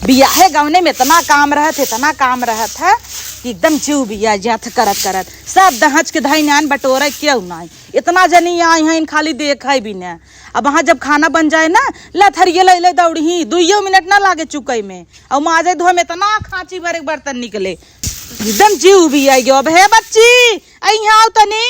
बियाहे गवने में इतना काम रहत है कि एकदम जीव बिया जात करत करत सब दहच के धई नान बटोरे क्यों नहीं इतना जनी आई हैं खाली देख है भी न। अब वहाँ जब खाना बन जाए ना लथरिये ले दौड़ी 2 मिनट ना लागे चुकई में और माजे धोए में इतना खांची भरे बर्तन निकले एकदम जीव भी आई गयो। अब हे बच्ची आई आओ तनी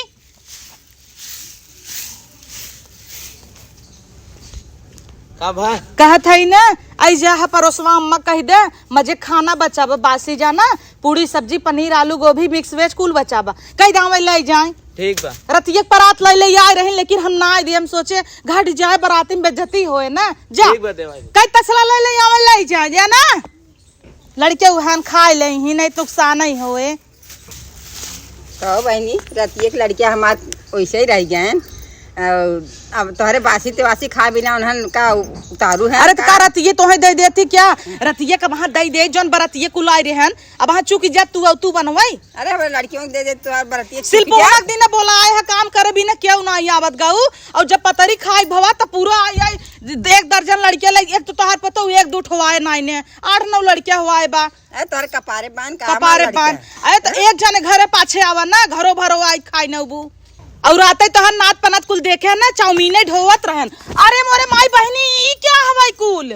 कहत है ना आई जा परोसवा अम्मा कह दे मजे खाना बचाबा बासी जाना पूरी सब्जी पनीर आलू गोभी मिक्स वेज कुल बचाबा कह दावे ले जाए ठीक बा। रतिया बारात ले आए रहे लेकिन हम ना आए हम सोचे घट जाए बाराती में बेइज्जती होए ना जा कई तसला ले आवे ले जा ना लड़के उहन खाए ले ही नहीं नुकसान ही होए। कहो बहनी रतिया के लड़किया हमार वैसे ही रह गए अब तोहरे बासी तेवासी खा बिना उन्हन का उतारू है। अरे का रतिये तोहे दे देती क्या रतिये का वहाँ दे दे जौन बरतिये कुल आए रहन अब वहाँ चुकी जा तू बनवाई। अरे हमारे लड़कियों को दे दे तो बरतिया शिल्पोना दिन बोला आए है काम करे बिना क्यों ना आवत गाऊ और जब पतरी खाई भवा तो पूरा आई 1 दर्जन लड़किया लगी एक तो तोहार पतो 1-2 ठोवाए ना 8-9 लड़किया हुआ बा तोहरे कपारे बांध अरे तो एक जने घरे पाछे आवा ना घरो भरो आई खाई नबू और आते तो नात पनात कुल देखे ना चाउमीने ढोवत रहन। अरे मोरे माई बहनी ई क्या हवाई कुल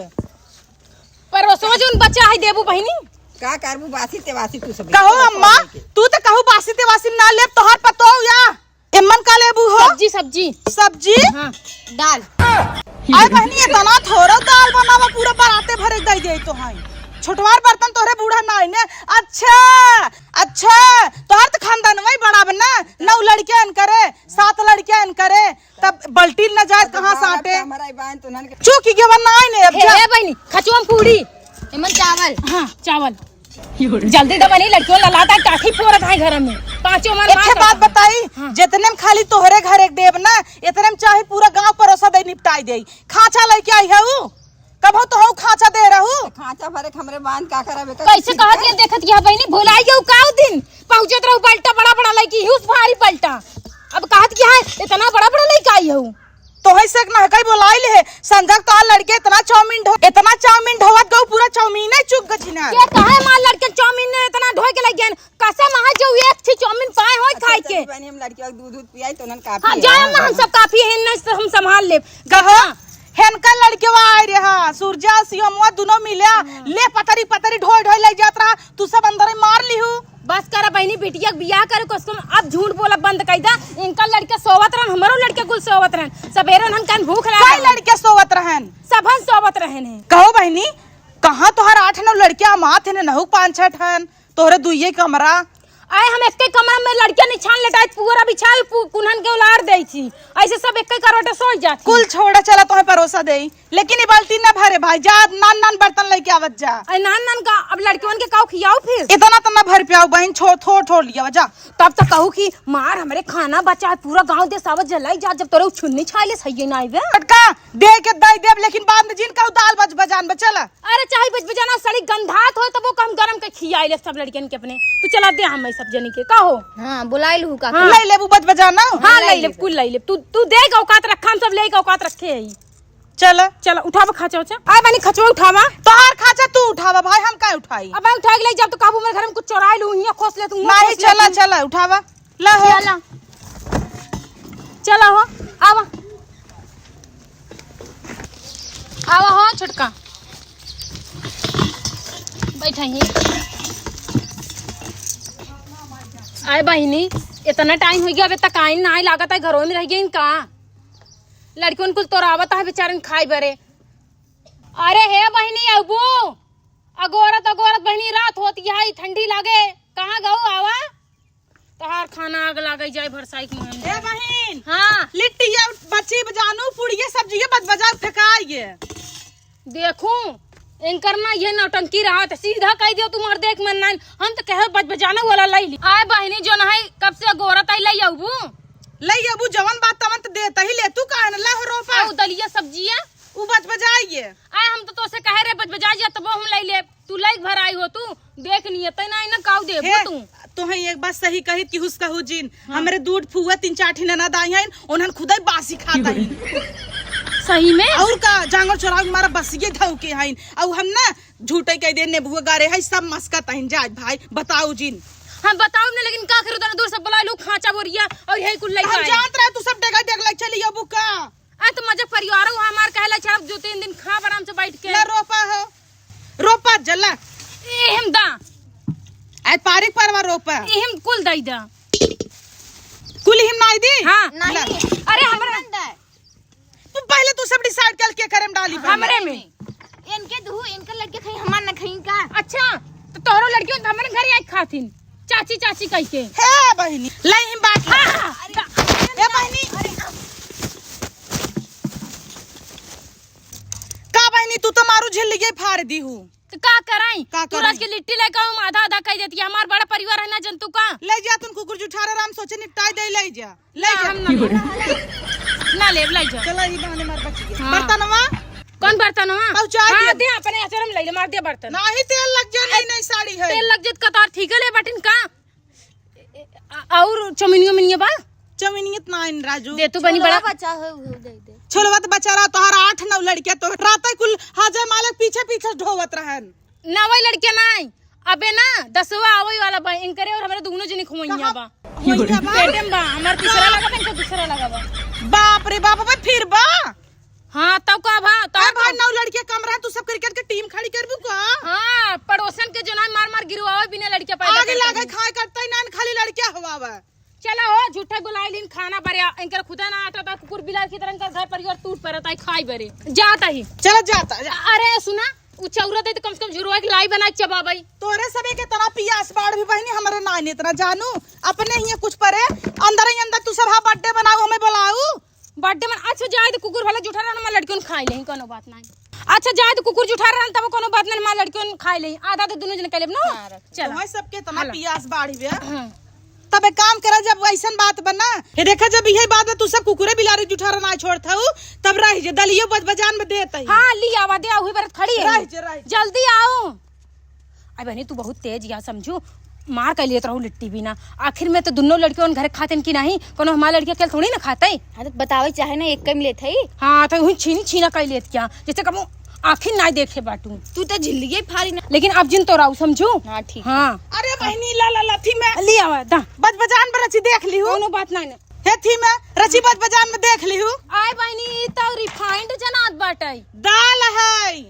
पर वो समझ उन बच्चा है देबू बहनी का करबू बासी तेवासी तू सब कहो अम्मा तू तो कहू बासी तेवासी ना लेब तोहार पतो या एमन का लेबू हो सब्जी हां दाल आय बहनी इतना थोड़ा दाल बनावा पूरा बराते भरे दई दे तो हाई छोटवार बर्तन तोहरे बूढ़ा ना है ने। अच्छा तोहर तो खानदान वही बड़ा बना 9 लड़कियां करे 7 लड़कियां करे तब बल्टी न जाए कहां साटे चूकी के बना ने अब जा बहनी खचुआ पूरी एमन चावल हां चावल जल्दी तो बनी लड़कियों ललाता काठी फोरत है घर में पांचों मन एक बात बताई जितने में खाली तोहरे घर एक देव ना इतने में चाहे पूरा गांव परोसा दे निपटाई दे खाचा लेके आई है ऊ कब तो हूँ खाचा दे रहू खाचा भरे हमरे बांध का करबे कैसे कहत ये देखत या बहनी भुलाई गयो काउ दिन पहुंचत रहू पलटा बड़ा लड़की हुस भारी पलटा अब कहत क्या है इतना बड़ा लड़का आई हूं तो है से ना कई बोलाई ले संजक तो लड़के इतना चाउमीन ढोवत गऊ पूरा चाउमीन ही चुक गछिना ये काहे मार लड़के चाउमीन ने इतना ढोय के लग गन कसम आ जो एक थी चाउमीन पाए होय खाए के बहनी हम लड़कियों को दूध पियाई तो उन्हन काफी हां जाए हम सब काफी है न हम संभाल ले कहो हेनका लड़के आए रे हां सूरजा सियमवा दोनों मिला ले पतरी ढोय ले जात रहा तू सब अंदर मार लिहू बस कर बहनी बेटिया बियाह करे कसम अब झूठ बोला बंद कर दा इनका लड़के सोवत रहन हमरो लड़के कुल सोवत रहन सबेरे हम कान भूख रहा कई लड़के सोवत रहन सबन सोवत रहन है। कहो बहनी कहां तोहर 8-9 लड़कियां माथ ने नहु 5-6 ठन तोहरे दुइये कमरा आए हम एक कमरा में लड़कियां निछान लटाई पूरा बिछाल कुनहन के उलार देई छी ऐसे सब एक करवटे सो जाती कुल छोड़ा चला तोहे परोसा देई लेकिन ये बाल्टी न भरे भाई जा नान बर्तन लेके आवत जा नान का अब लड़कियों के काऊ खियाओ फिर इतना तो न भर पियाओ बहन थोड़ लिया जा तब तक कहू कि मार हमरे खाना बचा पूरा गांव दे सावत जलाई जा जब तोरे छुन्नी छाले सही ना आवे पटका दे के दई देब लेकिन बाद में जिन का दाल बजान बचला अरे चाहे बजाना सड़ी गंधात हो तब वो कम गरम के खियाई ले सब लड़कियन के अपने तू चला दे हम सब जनी के कहो हां बुलाई लू का ले लेबू बजाना हां ले ले कुल ले ले तू दे औकात रखा हम सब ले के औकात रखे है चल उठावा खाचा आ बनी खचवा उठावा तोहार खाचा तू उठावा भाई हम काहे उठाई अब मैं उठा के ले जब तो काबू मेरे घर में कुछ चुराई लूं हिया खोस ले तू नहीं चला उठावा ला हो चला हो आवा हो छोटका बैठा ही आए बहिनी इतना टाइम हो गया अबे तक आई ना लागत है घरों में रह गई इनका लड़कियों कुल तोरावत है बेचारन खाई बरे। अरे हे बहिनी अबू अगोरत बहिनी रात होती है ठंडी लागे कहाँ गऊ आवा तोहार खाना आग लागे जाए भरसाई के मन ए बहिन हां लिट्टी या बच्ची बजानू पुड़िया सब्जी बजा फेकाइए देखूं इनकर ना ये नौटंकी रहा तो सीधा कह दियो तुम और देख मन हम तो कहे बजाना वाला लाई आए बहिनी जो ना है कब से गोरत आई लई अबू जवन बात तवन तो देता ही ले तू काहे न ला रोपा ओ दलिया सब्जी है उ बजाइए आए हम तो से कहे रे बजाइए तब हम लई ले तू लई भर आई हो तू देख नियत ना काऊ दे तू तो है एक बात सही कही कि हुस कहू जिन हमरे दूध फुआ 3-4 ठिन ननद आई हैं उन्हन खुदै बासी खाता हैं सही में और का जांगर चोरा मारा बसिए धौ के हैं और हम ना झूठे कह दे नेबुआ गारे है सब मस्का तहिन जात भाई बताओ जिन हम बताओ ने लेकिन का करू तना दूर सब बोला लोग खांचा बोरिया और यही कुल लइका हम जानत रहे तू सब डेगा डेग लग चली अबू का आ तो मजे परिवार हो हमार कहला छाप जो 3 दिन खा आराम से बैठ के ना रोपा हो रोपा जला एहम दा आज पारिक परवा रोपा एहम कुल दई दा कुल हिम नाई दी हां नहीं अरे हमरा तू पहले तू सब डिसाइड कर के करम डाली हमरे में इनके दू इनके लड़के खाई हमार न खाई का। अच्छा तो तोहरो लड़कियों तो हमरे घर आई खातिन चाची चाची कह के हे बहिनी लै हिम बात ए बहिनी का बहिनी तू तो मारू झिल लिए फाड़ दी हूं तो का कराई का तू कराई? राज के लिट्टी लेके आऊं आधा आधा कह देती हमार बड़ा परिवार है ना जंतु का ले जा तुम कुकुर जुठारा राम सोचे निपटाई दे ले जा ले जा हम ना ले लाई जा चला ही बहाने मार बच गया हाँ। बर्तनवा कौन बर्तन हुआ पहुंचा हाँ दिया। दे अपने अचार में ले ले मार दे बर्तन नाही तेल लग जा नहीं नहीं साड़ी है तेल लग जत कतार ठीक है ले बटन का और चमिनियो मिनियो बा चमिनियत ना इन राजू दे तू बनी बड़ा बच्चा है वो दे दे। छोलवत बचारा तोहर 8-9 लड़कियां तो रात कुल हाजर मालक पीछे पीछे ढोवत रहन ना वही लड़के नहीं अबे ना 10वां आवई वाला बा इनकरे और हमारे दोनों जनी खुमैया बा होइया बा पेटे में बा हमार तीसरा लगा बा इनका दूसरा लगा बा बाप रे बाप भाई फिर बा हां तब का भा अरे तब भाई 9 लड़कियां कम रहे तू सब क्रिकेट के टीम खड़ी करबू का हां पड़ोसन के जना मार मार गिरवावे बिना लड़के पैदा आगे करके। लागे खाए करता ही ना खाली लड़कियां हवावा चला हो झूठा बुलाई लिन खाना बरे इनकर खुदा ना आटा ता कुकुर बिलार की तरह इनकर घर परिवार टूट पड़ता है खाई बरे जाता ही चल जाता जा। अरे सुना उ चौरा दे तो कम से कम जुरुआ की लाई बना के चबा भाई तोरे सबे के तना पियास बाढ़ भी बहनी हमारे ना ने इतना जानू अपने ही कुछ परे अंदर ही अंदर तू सब हा बर्थडे बनाओ हमें बुलाऊ बर्थडे में अच्छा जाए तो कुकुर वाला जुठा रहना लड़कियों खाई ले कोनो बात नहीं अच्छा जाए तो कुकुर जुठा रहना तब कोनो बात नहीं मां लड़कियों खाई ले आधा तो दोनों जने कलेब ना चल तुम्हें सबके तना हाला। पियास बाढ़ भी हां तब एक काम करा जब ऐसा बात बना ये देखा जब यही बात तू सब कुकुरे बिलारी जुठारा ना छोड़ता हूँ तब रह जे दलियो बजान में देता ही हां ली आवा दे हुई बरत खड़ी है रह जे। जल्दी आओ अरे बहनी तू बहुत तेज या समझू मार कर लिए रहू लिट्टी भी ना आखिर में तो दोनों लड़कियों घर खाते की नहीं कोनो हमारा लड़कियां केल थोड़ी ना खाते हाँ तो बतावे चाहे ना एक कम लेत है हाँ तो छीनी छीना कर लेत क्या जैसे कबो आखिर ना देखे बाटू तू तो झिल्लिए फारी ना। लेकिन अब जिन तो राऊ समझू हाँ ठीक हाँ अरे बहनी ला ला ला थी मैं ली आवा दा बजान में रची देख ली हूँ कोनो बात नहीं ना हे थी मैं रची बजान में देख ली हूँ आय बहनी तो रिफाइंड जनात बाटे दाल है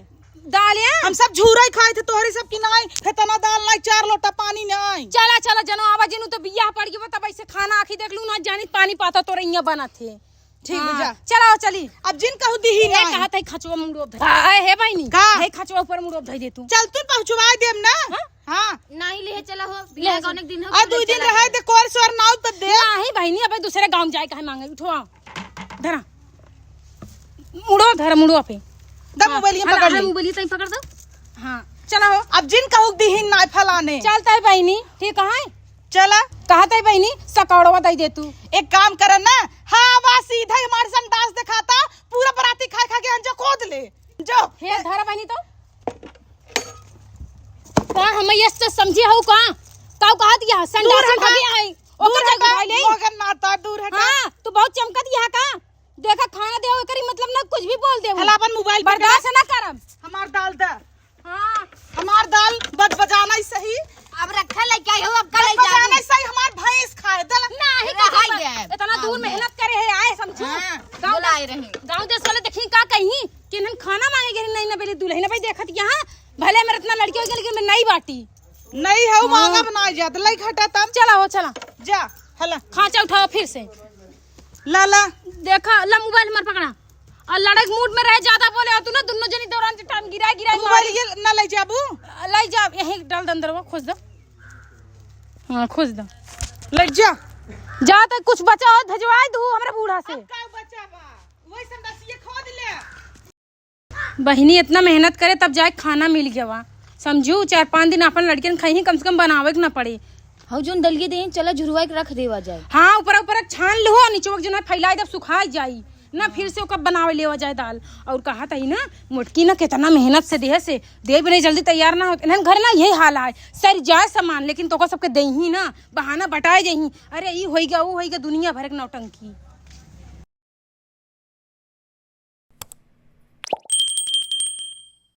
दालिया हम सब झूरा ही खाए थे तोहरी सब की नाई हे तना दाल नाई 4 लोटा पानी नाई चला चला जनो आवा जिनु तो बियाह पड़ गई तब ऐसे खाना आखी देख लू ना जानी पानी पाता तो रैया बना थे ठीक है जा चला चली अब जिन कहू दी ही ये नाई कहा था खचवा मुंडो धई हे बहनी का? हे खचवा ऊपर मुंडो धई दे तू चल तू पहुंचवा देम ना हां नहीं ले चला हो ले बियाह का अनेक दिन हो आ 2 दिन रहे ते कोर स्वर नाव त दे नहीं बहनी अब दूसरे गांव जाए कहे मांगे उठो धरा मुड़ो धर मुड़ो पे दम मोबाइल पकड़ ले मोबाइल तई पकड़ दो हां चला हो अब जिन कहू दी ही नाई फलाने चलता है बहनी ठीक है चला कहता है बहनी सकौड़वा दई दे तू एक काम कर ना हाँ बा सीधा हमारे संग डांस दिखाता पूरा बराती खा खा के अंजा खोद ले जो हे धरा बहनी तो का हम ये से समझी हो का का कहा दिया संडा से भागे आई ओकर जगह भाई ले मगर नाता दूर हटा हां तू बहुत चमकत यहां का देखा खाना दे करी मतलब ना कुछ भी बोल दे हला अपन मोबाइल पर बर्दाश्त ना करब हमार दाल दा हां हमार दाल बजाना ही सही अब रखा ले क्या हो अब कल बजाना ही सही हमार भैंस खाए दल नहीं रहाई का दे। इतना दूर मेहनत करे है आए समझो हाँ, गांव बुलाए रहे। गांव देश वाले देखी का कहीं कि हम खाना मांगे गिरी नहीं ना बेली दुल्हन भाई देखत यहां भले मेरे इतना लड़की हो गई लेकिन मैं नहीं बाटी नहीं है मांगा बना जा दलाई घटा तब चला हो चला जा हला खांचा उठाओ फिर से लाला देखा ला मोबाइल मत पकड़ा और लड़क मूड में रह ज्यादा बोले और तू ना दोनों जनी दौरान से टाइम गिरा मोबाइल ये ना ले जाबू लाई जा यहीं डाल दे अंदर वो खोज दो हाँ खोज दो ले जा जा तक कुछ बचा हो धजवाई दू हमरा बूढ़ा से का बच्चा बा वही संदसिए खोद ले बहिनी इतना मेहनत करे तब जाए खाना मिल गया वा समझू 4-5 दिन अपन लड़कियन खाई कम से कम बनावे के ना पड़े हो जोन दलिए दे चला झुरवा के रख देवा जाए हाँ ऊपर ऊपर छान लो नीचे जो है फैलाई जब सुखा जाई ना फिर से ओकर बनावे लेवा जाए दाल। और कहा था ना मोटकी ना कितना मेहनत से दे भी नहीं जल्दी तैयार ना होते घर ना यही हाल है। सर जाए सामान लेकिन तो सबके दे ही ना बहाना बटाए जही। अरे ये होई गया वो होई गया दुनिया भर के नौटंकी।